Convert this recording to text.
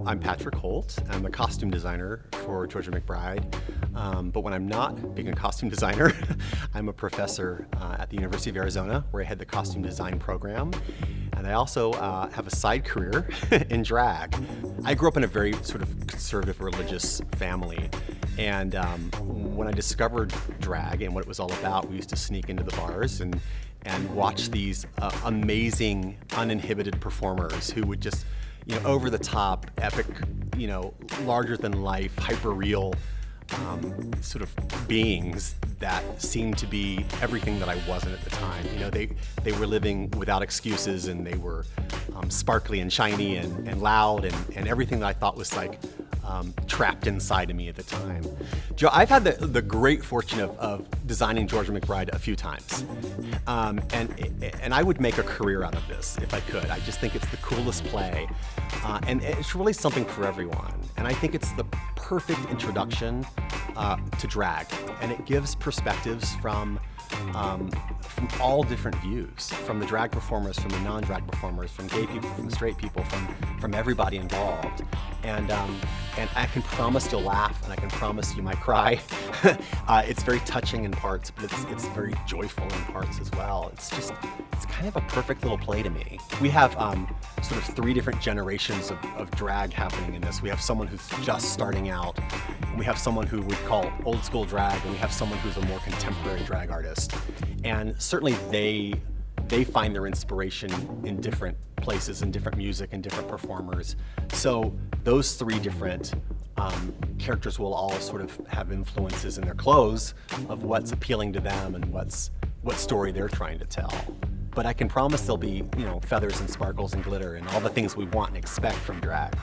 I'm Patrick Holt. I'm a costume designer for Georgia McBride. But when I'm not being a costume designer, I'm a professor at the University of Arizona, where I head the costume design program. And I also have a side career in drag. I grew up in a very sort of conservative religious family. And when I discovered drag and what it was all about, we used to sneak into the bars and watch these amazing, uninhibited performers who would just, over the top, epic, larger than life, hyper real sort of beings that seemed to be everything that I wasn't at the time. They were living without excuses, and they were sparkly and shiny and loud and everything that I thought was like trapped inside of me at the time. Joe, I've had the great fortune of designing Georgia McBride a few times. And I would make a career out of this if I could. I just think it's the coolest play. And it's really something for everyone. And I think it's the perfect introduction to drag. And it gives perspectives from all different views, from the drag performers, from the non-drag performers, from gay people, from straight people, from everybody involved. And I can promise you'll laugh, and I can promise you might cry. It's very touching in parts, but it's very joyful in parts as well. It's kind of a perfect little play to me. We have sort of three different generations of drag happening in this. We have someone who's just starting out, and we have someone who we'd call old school drag, and we have someone who's a more contemporary drag artist. And certainly they find their inspiration in different places, in different music, and different performers. So those three different characters will all sort of have influences in their clothes of what's appealing to them and what story they're trying to tell. But I can promise there'll be, feathers and sparkles and glitter and all the things we want and expect from drag.